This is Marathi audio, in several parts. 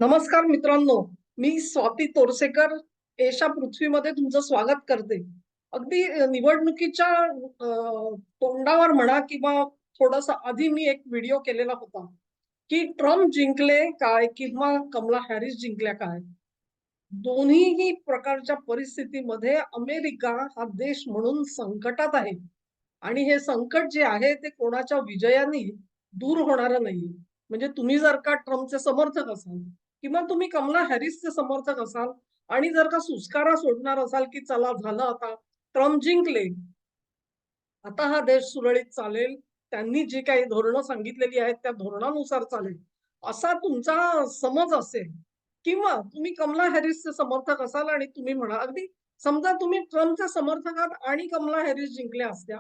नमस्कार मित्रांनो, मी स्वाती तोरसेकर एशा पृथ्वीमध्ये तुमचं स्वागत करते. अगदी निवडणुकीच्या तोंडावर म्हणा किंवा थोडंसं आधी मी एक व्हिडिओ केलेला होता, की ट्रम्प जिंकले काय किंवा कमला हॅरिस जिंकल्या काय? दोन्हीही प्रकारच्या परिस्थितीमध्ये अमेरिका हा देश म्हणून संकटात आहे आणि हे संकट जे आहे ते कोणाच्या विजयाने दूर होणारं नाहीये. म्हणजे तुम्ही जर का ट्रम्पचे समर्थक असाल किंवा तुम्ही कमला हॅरिसचे समर्थक असाल आणि जर का सुस्कारा सोडणार असाल, की चला झालं आता ट्रम्प जिंकले, आता हा देश सुरळीत चालेल, त्यांनी जी काही धोरणं सांगितलेली आहेत त्या धोरणानुसार चालेल, असा तुमचा समज असेल किंवा तुम्ही कमला हॅरिसचे समर्थक असाल आणि तुम्ही म्हणा अगदी समजा तुम्ही ट्रम्पच्या समर्थक आहात आणि कमला हॅरिस जिंकल्या असत्या,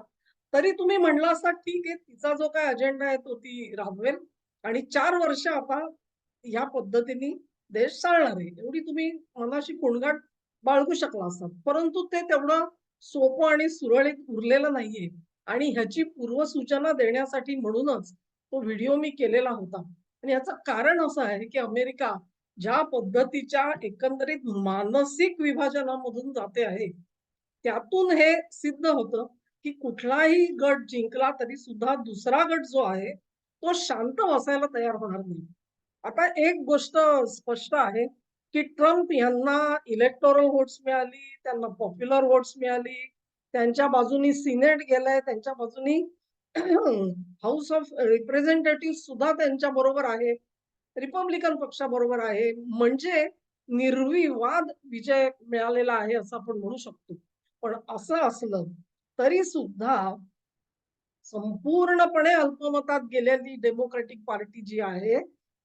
तरी तुम्ही म्हणला असता ठीक आहे, तिचा जो काही अजेंडा आहे तो ती राबवेल आणि 4 वर्ष आता ह्या पद्धतीने देश चालणार आहे. एवढी तुम्ही मनाशी कुणगाट बाळगू शकला असतात. परंतु ते तेवढं सोपं आणि सुरळीत उरलेलं नाहीये आणि ह्याची पूर्वसूचना देण्यासाठी म्हणूनच तो व्हिडिओ मी केलेला होता. आणि याचं कारण असं आहे, की अमेरिका ज्या पद्धतीच्या एकंदरीत मानसिक विभाजनामधून जाते आहे, त्यातून हे सिद्ध होतं, की कुठलाही गट जिंकला तरी सुद्धा दुसरा गट जो आहे, तो शांत बसायला तयार होणार नाही. आता एक गोष्ट स्पष्ट आहे, की ट्रम्प यांना इलेक्टोरल व्होट्स मिळाली, त्यांना पॉप्युलर व्होट्स मिळाली, त्यांच्या बाजूनी सिनेट गेलंय, त्यांच्या बाजूनी हाऊस ऑफ रिप्रेझेंटेटिव्ह सुद्धा त्यांच्या बरोबर आहे. रिपब्लिकन पक्षाबरोबर आहे. म्हणजे निर्विवाद विजय मिळालेला आहे असं आपण म्हणू शकतो. पण असं असलं तरी सुद्धा संपूर्णपणे अल्पमतात गेलेली डेमोक्रॅटिक पार्टी जी आहे,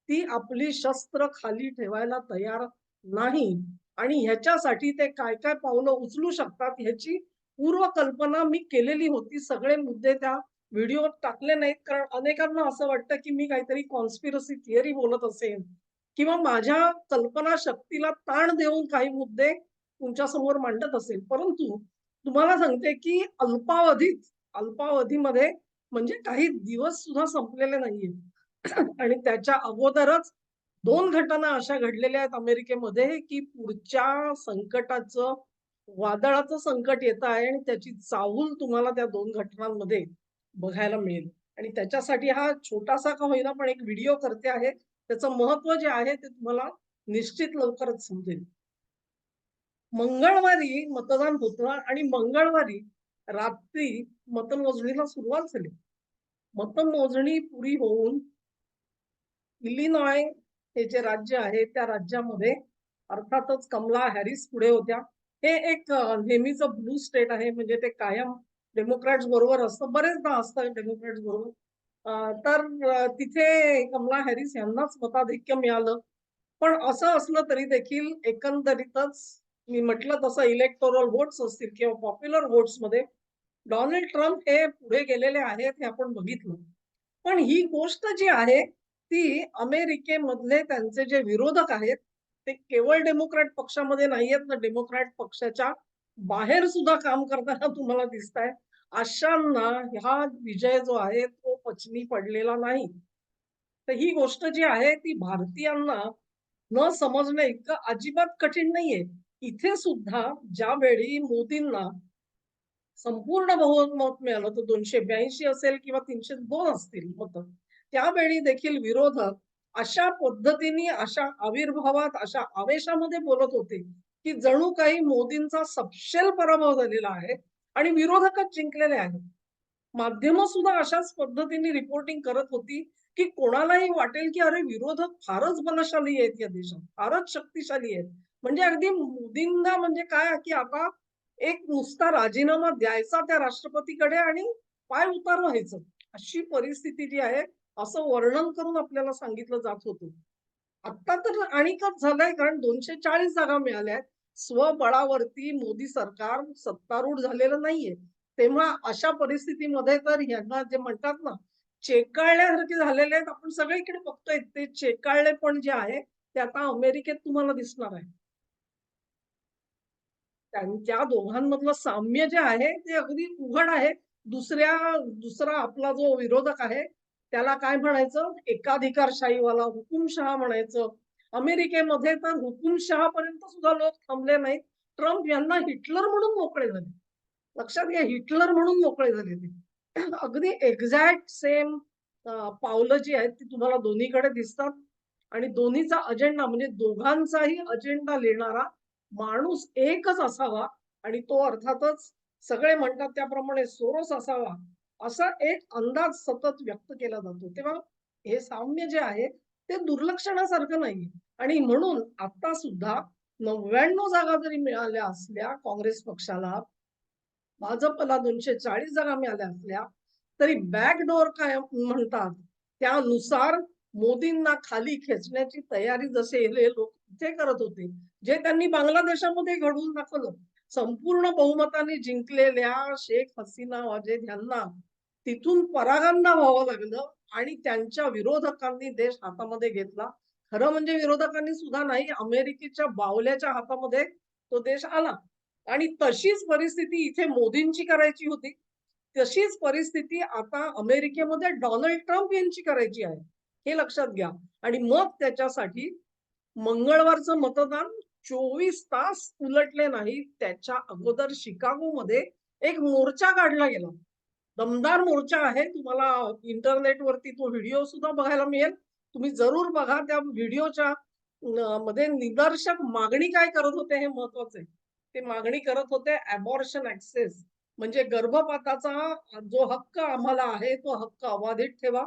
ती आपली शस्त्र खाली ठेवायला तयार नाही आणि ह्याच्यासाठी ते काय-काय पावलं उचलू शकतात ह्याची पूर्वकल्पना मी केलेली होती. सगळे मुद्दे त्या व्हिडिओत टाकले नाहीत, कारण अनेकांना असं वाटतं, की मी काहीतरी कॉन्स्पिरसी थिअरी बोलत असेन किंवा माझ्या कल्पनाशक्तीला ताण देऊन काही मुद्दे तुमच्यासमोर मांडत असेल. परंतु तुम्हाला सांगते, की अल्पावधीमध्ये म्हणजे काही दिवस सुद्धा संपलेले नाहीये. आणि त्याच्या अगोदरच 2 घटना अशा घडलेल्या आहेत अमेरिकेमध्ये, की पुढच्या संकटाचं, वादळाचं संकट येत आहे आणि त्याची चाहूल तुम्हाला त्या 2 घटनांमध्ये बघायला मिळेल. आणि त्याच्यासाठी हा छोटासा का होईना पण एक व्हिडिओ करते आहे. त्याचं महत्त्व जे आहे ते तुम्हाला निश्चित लवकरच समजेल. मंगळवारी मतदान होतं आणि मंगळवारी रात्री मतमोजणीला सुरुवात झाली. मतमोजणी पुरी होऊन इलिनॉय हे जे राज्य आहे त्या राज्यामध्ये अर्थातच कमला हॅरिस पुढे होत्या. हे एक नेहमीचं ब्लू स्टेट आहे म्हणजे ते कायम डेमोक्रॅट्स बरोबर असतं. बरेचदा असतं डेमोक्रॅट्स बरोबर. तर तिथे कमला हॅरिस यांनाच मताधिक्य मिळालं. पण असं असलं तरी देखील एकंदरीतच मी म्हटलं तसं इलेक्टोरल व्होट्स असतील किंवा पॉप्युलर व्होट्समध्ये डोनाल्ड ट्रम्प हे पुढे गेलेले आहेत हे आपण बघितलं. पण ही गोष्ट जी आहे ती अमेरिकेमधले त्यांचे जे विरोधक आहेत, ते केवळ डेमोक्रॅट पक्षामध्ये नाहीयेत ना, डेमोक्रॅट पक्षाच्या बाहेर सुद्धा काम करताना तुम्हाला दिसतायत. अशांना हा विजय जो आहे तो पचनी पडलेला नाही. तर ही गोष्ट जी आहे ती भारतीयांना न समजणं इतकं अजिबात कठीण नाहीये. इथे सुद्धा ज्यावेळी मोदींना संपूर्ण बहुमत मिळालं तर 282 असेल किंवा 302 असतील मतं. त्यावेळी देखील विरोधक अशा पद्धतीने, अशा आविर्भावात, अशा आवेशामध्ये बोलत होते, की जणू काही मोदींचा सपशेल पराभव झालेला आहे आणि विरोधकच जिंकलेले आहेत. माध्यमं सुद्धा अशाच पद्धतीने रिपोर्टिंग करत होती, की कोणालाही वाटेल, की अरे विरोधक फारच बलशाली आहेत या देशात, फारच शक्तिशाली आहेत. म्हणजे अगदी मोदींना म्हणजे काय, की आता एक नुसता राजीनामा द्यायचा त्या राष्ट्रपतीकडे आणि पाय उतार व्हायचं. अशी परिस्थिती जी आहे, असं वर्णन करून आपल्याला सांगितलं जात होतं. आता तर आणिकच झालंय कारण 240 जागा मिळाल्या आहेत. स्वबळावरती मोदी सरकार सत्तारूढ झालेलं नाहीये. तेव्हा अशा परिस्थितीमध्ये तर ह्यांना जे म्हणतात ना, चेकाळल्यासारखे झालेले आहेत. आपण सगळीकडे बघतोय ते चेकाळलेपण जे आहे, ते आता अमेरिकेत तुम्हाला दिसणार आहे. त्या दोघांमधलं साम्य जे आहे ते अगदी उघड आहे. दुसरा आपला जो विरोधक आहे, त्याला काय म्हणायचं? एकाधिकारशाहीवाला हुकुमशहा म्हणायचं. अमेरिकेमध्ये तर हुकुमशहापर्यंत सुद्धा लोक थांबले नाहीत. ट्रम्प यांना हिटलर म्हणून मोकळे झाले. लक्षात घ्या, हिटलर म्हणून मोकळे झाले ते. अगदी एक्झॅक्ट सेम पावलं जी आहेत ती तुम्हाला दोन्हीकडे दिसतात आणि दोन्हीचा अजेंडा म्हणजे दोघांचाही अजेंडा लिहिणारा माणूस एकच असावा आणि तो अर्थातच सगळे म्हणतात त्याप्रमाणे सोरोस असावा, असा एक अंदाज सतत व्यक्त केला जातो. तेव्हा हे साम्य जे आहे ते दुर्लक्षणासारखं नाहीये आणि म्हणून आता सुद्धा 99 जागा जरी मिळाल्या असल्या काँग्रेस पक्षाला, भाजपला 240 जागा मिळाल्या असल्या, तरी बॅकडोर काय म्हणतात त्यानुसार मोदींना खाली खेचण्याची तयारी जसे हे लोक इथे करत होते, जे त्यांनी बांगलादेशामध्ये घडवून दाखवलं. संपूर्ण बहुमताने जिंकलेल्या शेख हसीना वाजेद यांना तिथून परागंदा व्हावं लागलं आणि त्यांच्या विरोधकांनी देश हातामध्ये घेतला. खरं म्हणजे विरोधकांनी सुद्धा नाही, अमेरिकेच्या बावल्याच्या हातामध्ये तो देश आला. आणि तशीच परिस्थिती इथे मोदींची करायची होती. तशीच परिस्थिती आता अमेरिकेमध्ये डोनाल्ड ट्रम्प यांची करायची आहे. हे लक्षात घ्या. आणि मग त्याच्यासाठी मंगळवारचं मतदान 24 तास उलटले नाही. त्याच्या अगोदर शिकागोमध्ये एक मोर्चा काढला गेला. दमदार मोर्चा आहे. तुम्हाला इंटरनेटवरती तो व्हिडिओ सुद्धा बघायला मिळेल. तुम्ही जरूर बघा. त्या व्हिडिओच्या मध्ये निदर्शक मागणी काय करत होते हे महत्वाचं आहे. ते मागणी करत होते अबॉर्शन ऍक्सेस, म्हणजे गर्भपाताचा जो हक्क आम्हाला आहे तो हक्क अबाधित ठेवा.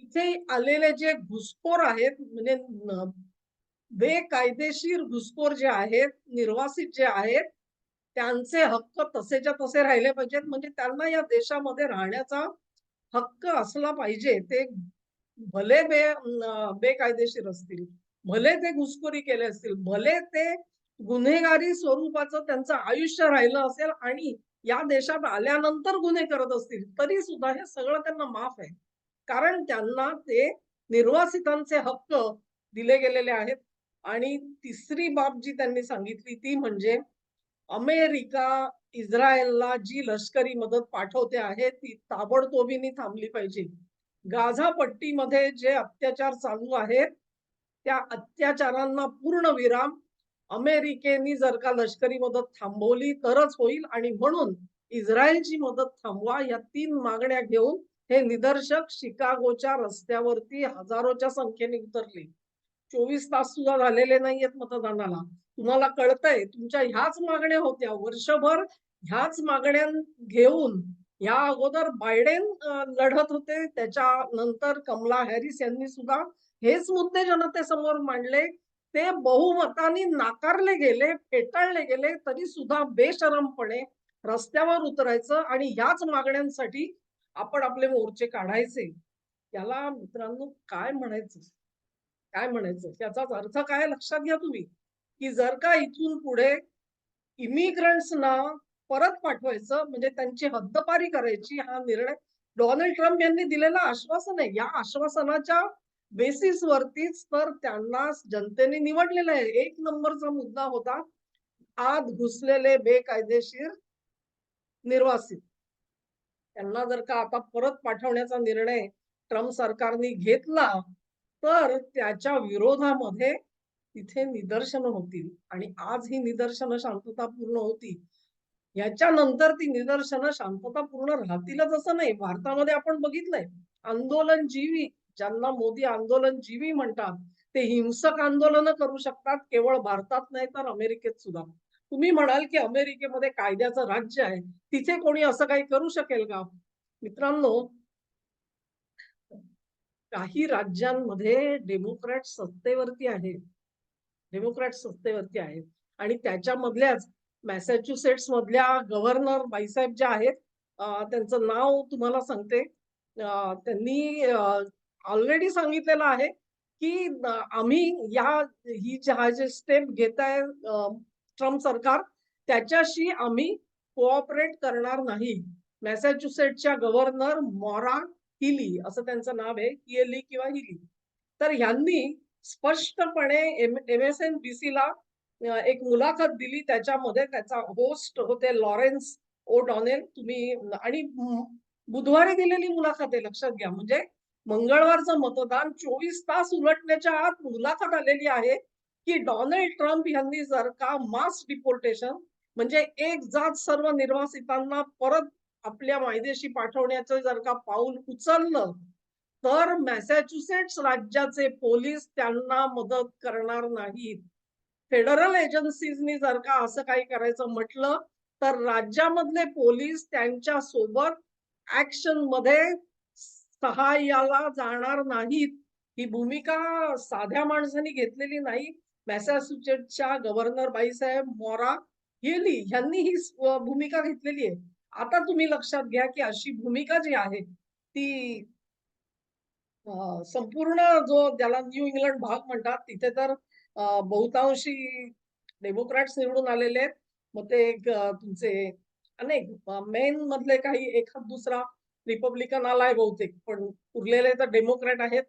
इथे आलेले जे घुसखोर आहेत म्हणजे बेकायदेशीर घुसखोर जे आहेत, निर्वासित जे आहेत, त्यांचे हक्क तसेच्या तसे राहिले पाहिजेत. म्हणजे त्यांना या देशामध्ये राहण्याचा हक्क असला पाहिजे. ते भले बेकायदेशीर असतील, भले ते घुसखोरी केले असतील, भले ते गुन्हेगारी स्वरूपाचं त्यांचं आयुष्य राहिलं असेल आणि या देशात आल्यानंतर गुन्हे करत असतील, तरी सुद्धा हे सगळं त्यांना माफ आहे. कारण त्यांना ते निर्वासितांचे हक्क दिले गेलेले आहेत. आणि तिसरी बाब जी त्यांनी सांगितली ती म्हणजे अमेरिका इस्रायलला जी लष्करी मदत पाठवते आहे ती ताबडतोबीने थांबली पाहिजे. गाझा पट्टीमध्ये जे अत्याचार चालू आहेत त्या अत्याचारांना पूर्ण विराम अमेरिकेने जर का लष्करी मदत थांबवली तरच होईल. आणि म्हणून इस्रायलची मदत थांबवा या 3 मागण्या घेऊन हे निदर्शक शिकागोच्या रस्त्यावरती हजारोच्या संख्येने उतरले. 24 तास सुद्धा झालेले नाहीयेत मतदानाला. तुम्हाला कळतंय, तुमच्या ह्याच मागण्या होत्या वर्षभर. ह्याच मागण्या घेऊन या अगोदर बायडेन लढत होते. त्याच्यानंतर कमला हॅरिस यांनी सुद्धा हेच मुद्दे जनतेसमोर मांडले. ते बहुमताने नाकारले गेले, फेटाळले गेले, तरी सुद्धा बेशरमपणे रस्त्यावर उतरायचं आणि ह्याच मागण्यांसाठी आपण आपले मोर्चे काढायचे. त्याला मित्रांनो काय म्हणायचं? काय म्हणायचं? त्याचाच अर्थ काय लक्षात घ्या तुम्ही, की जर का इथून पुढे इमिग्रंट्सना परत पाठवायचं म्हणजे त्यांची हद्दपारी करायची हा निर्णय डोनाल्ड ट्रम्प यांनी दिलेला आश्वासन आहे. या आश्वासनाच्या बेसिस वरतीच तर त्यांना जनतेने निवडलेलं आहे. 1 नंबरचा मुद्दा होता आत घुसलेले बेकायदेशीर निर्वासित. त्यांना जर का आता परत पाठवण्याचा निर्णय ट्रम्प सरकारने घेतला तर त्याच्या विरोधामध्ये तिथे निदर्शनं होतील आणि आज ही निदर्शनं शांततापूर्ण होती. याच्यानंतर ती निदर्शनं शांततापूर्ण राहतीलच असं नाही. भारतामध्ये आपण बघितलंय आंदोलनजीवी, ज्यांना मोदी आंदोलनजीवी म्हणतात, ते हिंसक आंदोलनं करू शकतात केवळ भारतात नाही तर अमेरिकेत सुद्धा. तुम्ही म्हणाल की अमेरिकेमध्ये कायद्याचं राज्य आहे, तिथे कोणी असं काही करू शकेल का? मित्रांनो, काही राज्यांमध्ये डेमोक्रॅट सत्तेवरती आहेत. डेमोक्रॅट सत्तेवरती आहेत आणि त्याच्यामधल्याच मॅसॅच्युसेट्स मधल्या गव्हर्नर बाईसाहेब ज्या आहेत, त्यांचं नाव तुम्हाला सांगते. त्यांनी ऑलरेडी सांगितलेलं आहे की आम्ही ही जे स्टेप घेत आहे ट्रम्प सरकार, त्याच्याशी आम्ही कोऑपरेट करणार नाही. मॅसॅच्युसेट्सच्या गव्हर्नर मॉरा हिली असं त्यांचं नाव आहे, हिली किंवा हिली. तर ह्यांनी स्पष्टपणे MSNBC ला एक मुलाखत दिली. त्याच्यामध्ये त्याचा होस्ट होते लॉरेन्स ओ डॉनेल. तुम्ही आणि बुधवारी दिलेली मुलाखत आहे लक्षात घ्या. म्हणजे मंगळवारचं मतदान 24 तास उलटण्याच्या आत मुलाखत आलेली आहे, की डोनाल्ड ट्रम्प यांनी जर का मास डिपोर्टेशन म्हणजे एक जात सर्व निर्वासितांना परत आपल्या मायदेशी पाठवण्याचं जर का पाऊल उचललं, तर मॅसॅच्युसेट्स राज्याचे पोलीस त्यांना मदत करणार नाहीत. फेडरल एजन्सीजनी जर का असं काही करायचं म्हटलं, तर राज्यामधले पोलीस त्यांच्या सोबत ऍक्शन मध्ये सहाय्याला जाणार नाहीत. ही भूमिका साध्या माणसाने घेतलेली नाही. मॅसॅच्युसेट्सच्या गव्हर्नर बाईसाहेब मॉरा हेली यांनी ही भूमिका घेतलेली आहे. आता तुम्ही लक्षात घ्या, की अशी भूमिका जी आहे ती संपूर्ण जो ज्याला न्यू इंग्लंड भाग म्हणतात तिथे तर बहुतांशी डेमोक्रॅट्स निवडून आलेले आहेत. मग ते तुमचे अनेक मेन मधले काही एखाद दुसरा रिपब्लिकन आलाय बहुतेक, पण उरलेले तर डेमोक्रॅट आहेत.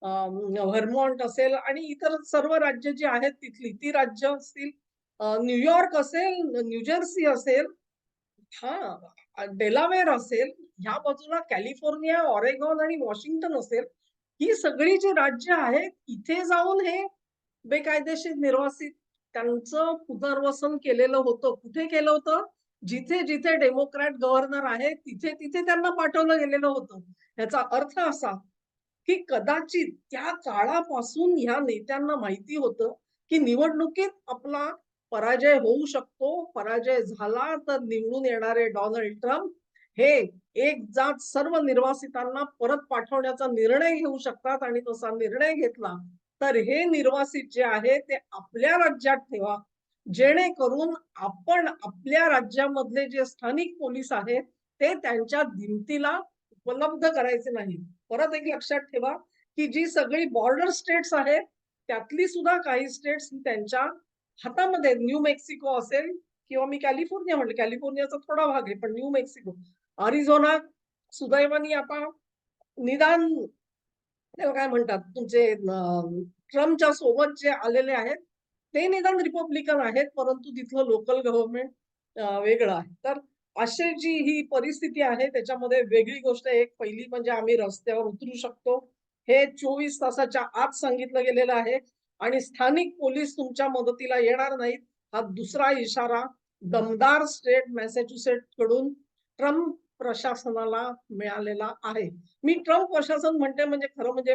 व्हर्मॉन्ट असेल आणि इतर सर्व राज्य जी आहेत तिथली ती राज्य असतील, न्यूयॉर्क असेल, न्यूजर्सी असेल, हा डेलावेअर असेल, ह्या बाजूला कॅलिफोर्निया, ऑरेगॉन आणि वॉशिंग्टन असेल, ही सगळी जी राज्य आहेत इथे जाऊन हे बेकायदेशीर निर्वासित त्यांचं पुनर्वसन केलेलं होतं. कुठे केलं होतं? जिथे जिथे डेमोक्रॅट गव्हर्नर आहे तिथे तिथे त्यांना पाठवलं गेलेलं होतं. याचा अर्थ असा की कदाचित त्या काळापासून ह्या नेत्यांना माहिती होतं की निवडणुकीत आपला पराजय होऊ शकतो. पराजय झाला तर निवडून येणारे डोनाल्ड ट्रम्प हे एक जात सर्व निर्वासितांना परत पाठवण्याचा निर्णय घेऊ शकतात आणि तसा निर्णय घेतला तर हे निर्वासित जे आहे ते आपल्या राज्यात ठेवा, जेणेकरून आपण आपल्या राज्यामधले जे स्थानिक पोलीस आहेत ते त्यांच्या दिमतीला उपलब्ध करायचे नाही. परत एक लक्षात ठेवा की जी सगळी बॉर्डर स्टेट्स आहेत त्यातली सुद्धा काही स्टेट्स त्यांच्या हातामध्ये, न्यू मेक्सिको असेल किंवा मी कॅलिफोर्निया म्हटलं, कॅलिफोर्नियाचा थोडा भाग आहे पण न्यू मेक्सिको, अरिझोना सुदैवाने आता निदान काय म्हणतात तुमचे ट्रम्पच्या सोबत जे आलेले आहेत ते निदान रिपब्लिकन आहेत, परंतु तिथलं लोकल गव्हर्नमेंट वेगळं आहे. तर अशी जी ही परिस्थिती आहे त्याच्यामध्ये वेगळी गोष्ट एक पहिली म्हणजे आम्ही रस्त्यावर उतरू शकतो हे 24 तासाच्या आत सांगितलं गेलेलं आहे आणि स्थानिक पोलीस तुमच्या मदतीला येणार नाहीत. हा दुसरा इशारा दमदार स्टेट मॅसॅच्युसेट्स कडून ट्रम्प प्रशासनाला मिळालेला आहे. मी ट्रम्प प्रशासन म्हणते म्हणजे खरं म्हणजे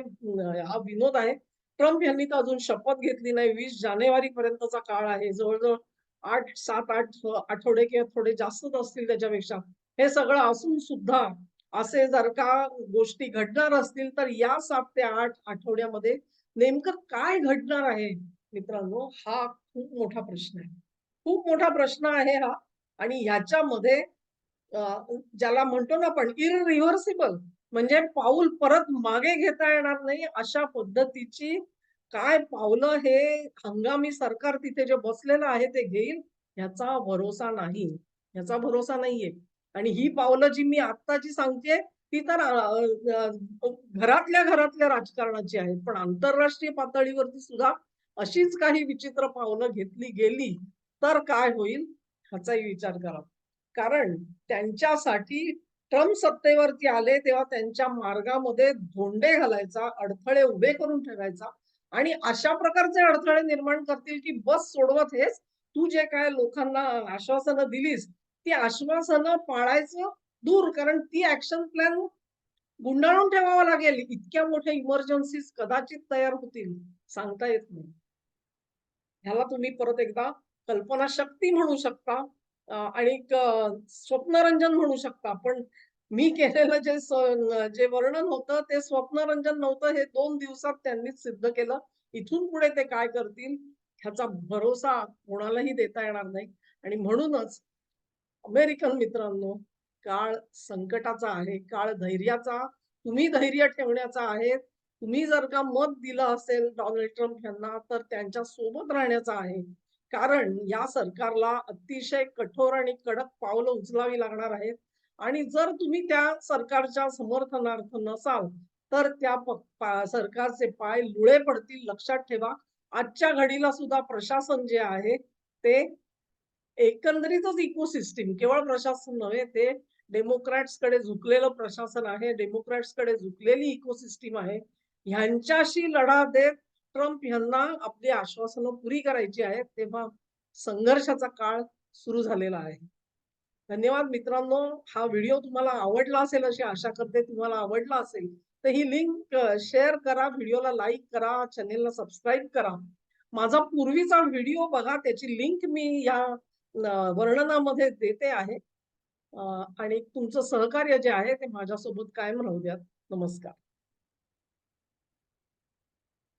हा विनोद आहे. ट्रम्प यांनी तर अजून शपथ घेतली नाही. 20 जानेवारी पर्यंतचा काळ आहे. जवळजवळ 8, 7, 8 आठवडे किंवा थोडे जास्तच असतील त्याच्यापेक्षा. हे सगळं असून सुद्धा असे जर का गोष्टी घडणार असतील तर या 7 ते 8 आठवड्यामध्ये नेमकं काय घडणार आहे मित्रांनो, हा खूप मोठा प्रश्न आहे. खूप मोठा प्रश्न आहे हा आणि ह्याच्यामध्ये ज्याला म्हणतो ना आपण इररिव्हर्सिबल म्हणजे पाऊल परत मागे घेता येणार नाही अशा पद्धतीची काय पावलं हे हंगामी सरकार तिथे जे बसलेलं आहे ते घेईल ह्याचा भरोसा नाही. ह्याचा भरोसा नाहीये. आणि ही पावलं जी मी आत्ताची सांगतेय ती तर घरातल्या घरातल्या राजकारणाची आहेत. पण आंतरराष्ट्रीय पातळीवरती सुद्धा अशीच काही विचित्र पावलं घेतली गेली तर काय होईल ह्याचाही विचार करा. कारण त्यांच्यासाठी ट्रम्प सत्तेवरती आले तेव्हा त्यांच्या मार्गामध्ये धोंडे घालायचा, अडथळे उभे करून ठेवायचा आणि अशा प्रकारचे अडथळे निर्माण करतील की बस सोडवत हेच, तू जे काय लोकांना आश्वासनं दिलीस ती आश्वासनं पाळायचं दूर, कारण ती ऍक्शन प्लॅन गुंडाळून ठेवावा लागेल. इतक्या मोठ्या इमर्जन्सीज कदाचित तयार होतील, सांगता येत नाही. ह्याला तुम्ही परत एकदा कल्पनाशक्ती म्हणू शकता आणि स्वप्नरंजन म्हणू शकता. पण मी केलेलं जे वर्णन होतं ते स्वप्नरंजन नव्हतं. हे 2 दिवसात त्यांनीच सिद्ध केलं. इथून पुढे ते काय करतील ह्याचा भरोसा कोणालाही देता येणार नाही. आणि म्हणूनच अमेरिकन मित्रांनो, काळ संकटाचा आहे, काळ धैर्याचा, तुम्ही धैर्य ठेवण्याचा आहे. तुम्ही जर का मत दिलं असेल डोनाल्ड ट्रम्प यांना तर त्यांच्या सोबत राहण्याचा आहे. कारण या सरकारला अतिशय कठोर आणि कडक पावलं उचलावी लागणार आहेत आणि जर तुम्ही त्या सरकारच्या समर्थनार्थ नसाल तर त्या सरकारचे पाय लुळे पडतील. लक्षात ठेवा, आजच्या घडीला सुद्धा प्रशासन जे आहे ते एकंदरीतच इकोसिस्टीम, केवळ प्रशासन नव्हे, ते डेमोक्रॅट्सकडे झुकलेलं प्रशासन आहे, डेमोक्रॅट्सकडे झुकलेली इकोसिस्टम आहे. ह्यांच्याशी लढा देत ट्रम्प ह्यांना आपली आश्वासनं पुरी करायची आहेत. तेव्हा संघर्षाचा काळ सुरू झालेला आहे. धन्यवाद मित्रांनो. हा व्हिडिओ तुम्हाला आवडला असेल अशी आशा करते. तुम्हाला आवडला असेल तर ही लिंक शेअर करा, व्हिडिओला लाईक करा, चॅनेलला सबस्क्राईब करा. माझा पूर्वीचा व्हिडिओ बघा, त्याची लिंक मी या वर्णनामध्ये देते आहे. आणि तुमचं सहकार्य जे आहे ते माझ्यासोबत कायम राहू द्या. नमस्कार.